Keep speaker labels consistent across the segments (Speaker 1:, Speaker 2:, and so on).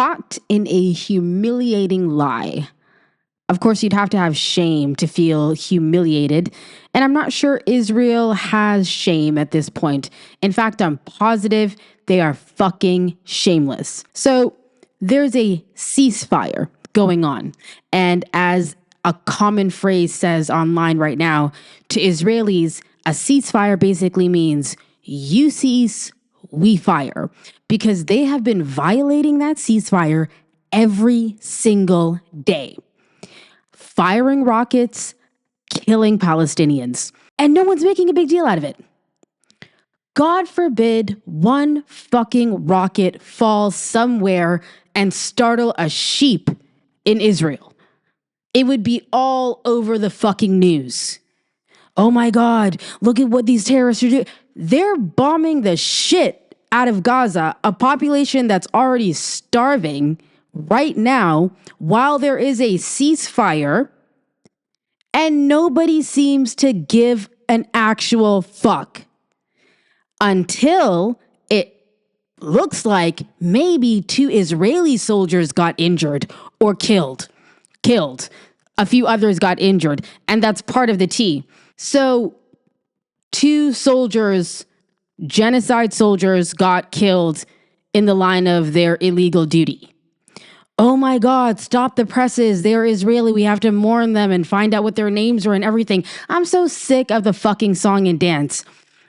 Speaker 1: caught in a humiliating lie. Of course, you'd have to have shame to feel humiliated. And I'm not sure Israel has shame at this point. In fact, I'm positive they are fucking shameless. So there's a ceasefire going on. And as a common phrase says online right now, to Israelis, a ceasefire basically means you cease, we fire. Because they have been violating that ceasefire every single day. Firing rockets, killing Palestinians. And no one's making a big deal out of it. God forbid one fucking rocket falls somewhere and startle a sheep in Israel. It would be all over the fucking news. Oh my God, look at what these terrorists are doing. They're bombing the shit out of Gaza, a population that's already starving right now while there is a ceasefire, and nobody seems to give an actual fuck until it looks like maybe 2 Israeli soldiers got injured or killed. A few others got injured, and that's part of the tea. So 2 soldiers, genocide soldiers, got killed in the line of their illegal duty. Oh my God, stop the presses. They're Israeli. We have to mourn them and find out what their names are and everything. I'm so sick of the fucking song and dance.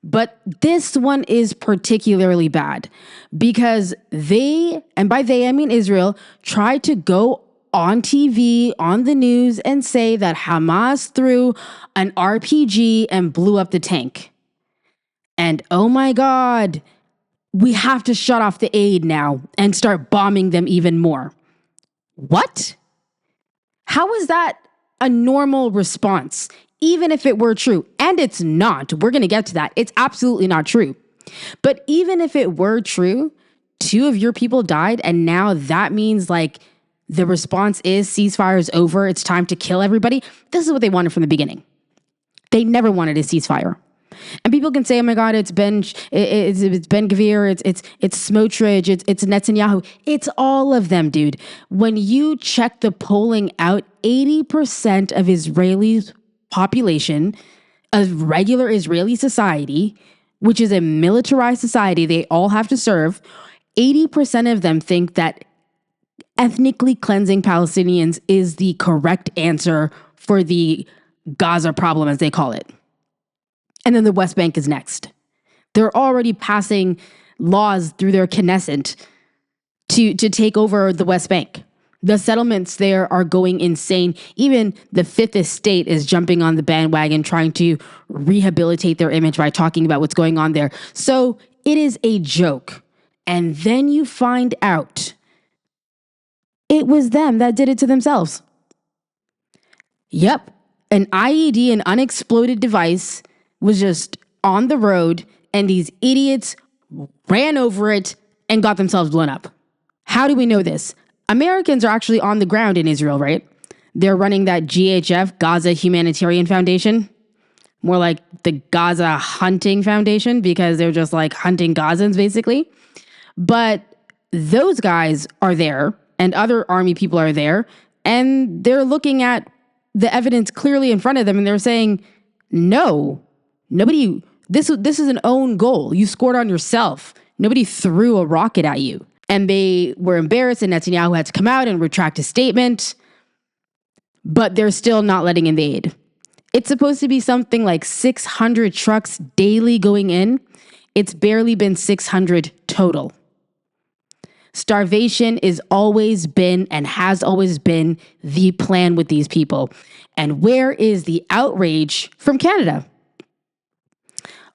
Speaker 1: But this one is particularly bad because they, and by they I mean Israel, tried to go on TV, on the news, and say that Hamas threw an RPG and blew up the tank. And oh my God, we have to shut off the aid now and start bombing them even more. What? How is that a normal response, even if it were true? And it's not. We're going to get to that. It's absolutely not true. But even if it were true, 2 of your people died, and now that means like the response is ceasefire is over. It's time to kill everybody. This is what they wanted from the beginning. They never wanted a ceasefire. And people can say, "Oh my God, it's Ben Gvir, it's Smotrich, it's Netanyahu." It's all of them, dude. When you check the polling out, 80% of Israelis' population, of regular Israeli society, which is a militarized society, they all have to serve. 80% of them think that ethnically cleansing Palestinians is the correct answer for the Gaza problem, as they call it. And then the West Bank is next. They're already passing laws through their Knesset to take over the West Bank. The settlements there are going insane. Even the Fifth Estate is jumping on the bandwagon, trying to rehabilitate their image by talking about what's going on there. So it is a joke. And then you find out it was them that did it to themselves. Yep, an IED, an unexploded device, was just on the road, and these idiots ran over it and got themselves blown up. How do we know this? Americans are actually on the ground in Israel, right? They're running that GHF, Gaza Humanitarian Foundation. More like the Gaza Hunting Foundation, because they're just like hunting Gazans, basically. But those guys are there, and other army people are there, and they're looking at the evidence clearly in front of them, and they're saying, no, nobody, this is an own goal. You scored on yourself. Nobody threw a rocket at you. And they were embarrassed, and Netanyahu had to come out and retract his statement, but they're still not letting in the aid. It's supposed to be something like 600 trucks daily going in. It's barely been 600 total. Starvation is always been and has always been the plan with these people. And where is the outrage from Canada?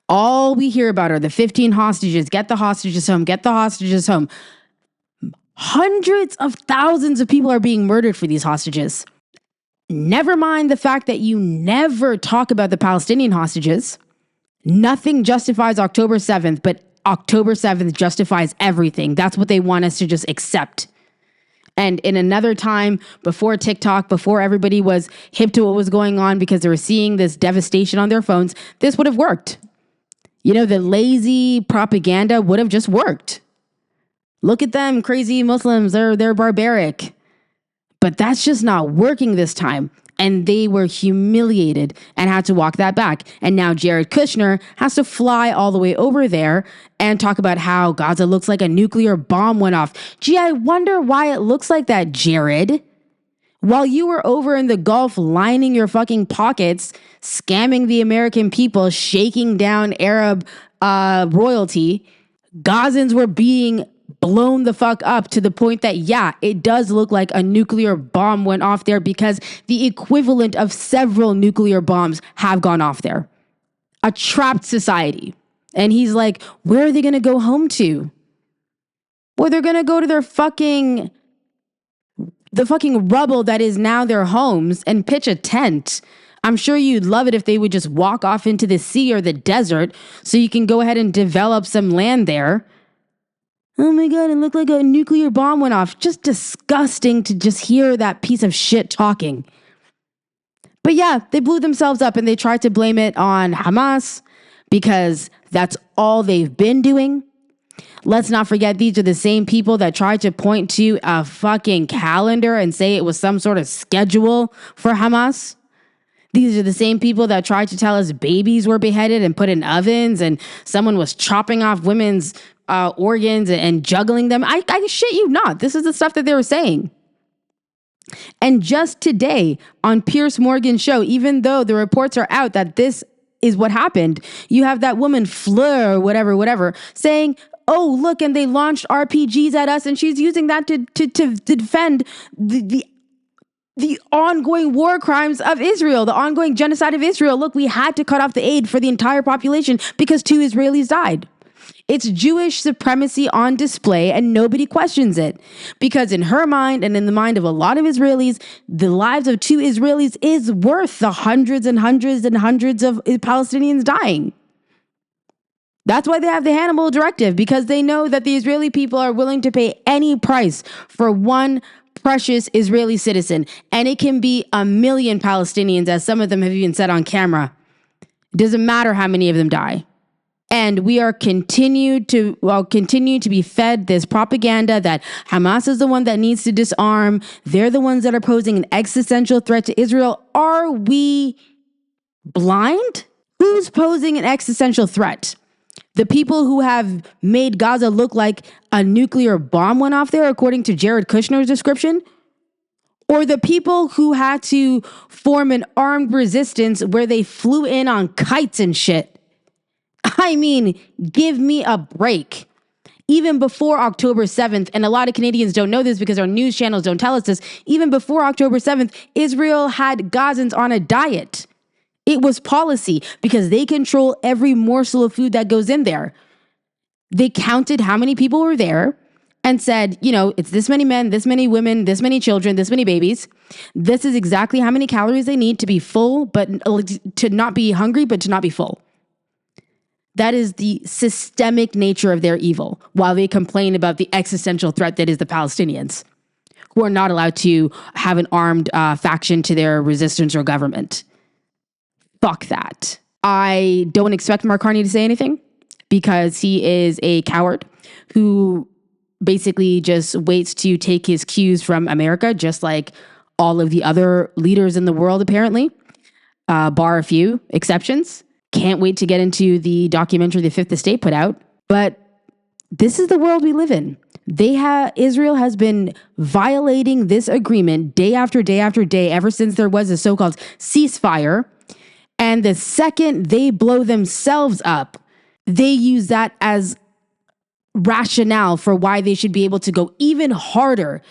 Speaker 1: All we hear about are the 15 hostages. Get the hostages home. Get the hostages home. Hundreds of thousands of people are being murdered for these hostages. Never mind the fact that you never talk about the Palestinian hostages. Nothing justifies October 7th, but October 7th justifies everything. That's what they want us to just accept. And in another time, before TikTok, before everybody was hip to what was going on because they were seeing this devastation on their phones, this would have worked. You know, the lazy propaganda would have just worked. Look at them, crazy Muslims. They're barbaric. But that's just not working this time. And they were humiliated and had to walk that back. And now Jared Kushner has to fly all the way over there and talk about how Gaza looks like a nuclear bomb went off. Gee, I wonder why it looks like that, Jared. While you were over in the Gulf lining your fucking pockets, scamming the American people, shaking down Arab royalty, Gazans were being blown the fuck up to the point that, yeah, it does look like a nuclear bomb went off there because the equivalent of several nuclear bombs have gone off there. A trapped society. And he's like, where are they going to go home to? Well, they're going to go to the fucking rubble that is now their homes and pitch a tent. I'm sure you'd love it if they would just walk off into the sea or the desert so you can go ahead and develop some land there. Oh my God, it looked like a nuclear bomb went off. Just disgusting to just hear that piece of shit talking. But yeah, they blew themselves up and they tried to blame it on Hamas because that's all they've been doing. Let's not forget, these are the same people that tried to point to a fucking calendar and say it was some sort of schedule for Hamas. These are the same people that tried to tell us babies were beheaded and put in ovens and someone was chopping off women's organs and juggling them. I shit you not. This is the stuff that they were saying. And just today on Piers Morgan's show, even though the reports are out that this is what happened, you have that woman Fleur, whatever, saying, oh, look, and they launched RPGs at us, and she's using that to defend the ongoing war crimes of Israel, the ongoing genocide of Israel. Look, we had to cut off the aid for the entire population because 2 Israelis died. It's Jewish supremacy on display and nobody questions it. Because in her mind and in the mind of a lot of Israelis, the lives of 2 Israelis is worth the hundreds and hundreds and hundreds of Palestinians dying. That's why they have the Hannibal Directive, because they know that the Israeli people are willing to pay any price for one precious Israeli citizen. And it can be 1 million Palestinians, as some of them have even said on camera. It doesn't matter how many of them die. And we are continue to be fed this propaganda that Hamas is the one that needs to disarm. They're the ones that are posing an existential threat to Israel. Are we blind? Who's posing an existential threat? The people who have made Gaza look like a nuclear bomb went off there, according to Jared Kushner's description? Or the people who had to form an armed resistance where they flew in on kites and shit? I mean, give me a break. Even before October 7th, and a lot of Canadians don't know this because our news channels don't tell us this, even before October 7th, Israel had Gazans on a diet. It was policy because they control every morsel of food that goes in there. They counted how many people were there and said, it's this many men, this many women, this many children, this many babies. This is exactly how many calories they need to be full, but to not be hungry, but to not be full. That is the systemic nature of their evil, while they complain about the existential threat that is the Palestinians, who are not allowed to have an armed faction to their resistance or government. Fuck that. I don't expect Mark Carney to say anything because he is a coward who basically just waits to take his cues from America, just like all of the other leaders in the world, apparently, bar a few exceptions. Can't wait to get into the documentary The Fifth Estate put out. But this is the world we live in. Israel has been violating this agreement day after day after day ever since there was a so-called ceasefire. And the second they blow themselves up, they use that as rationale for why they should be able to go even harder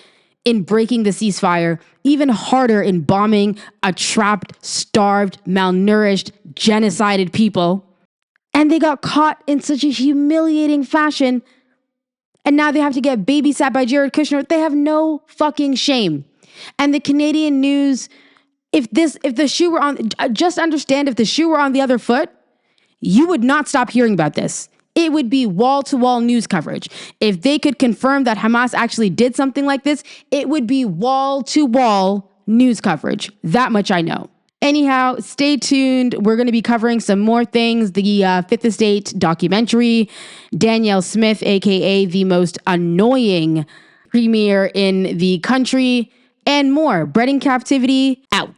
Speaker 1: in breaking the ceasefire, even harder in bombing a trapped, starved, malnourished, genocided people. And they got caught in such a humiliating fashion. And now they have to get babysat by Jared Kushner. They have no fucking shame. And the Canadian news, if the shoe were on, just understand, if the shoe were on the other foot, you would not stop hearing about this. It would be wall-to-wall news coverage. If they could confirm that Hamas actually did something like this, it would be wall-to-wall news coverage. That much I know. Anyhow, stay tuned. We're going to be covering some more things. The Fifth Estate documentary, Danielle Smith, aka the most annoying premier in the country, and more. Bread in Captivity, out.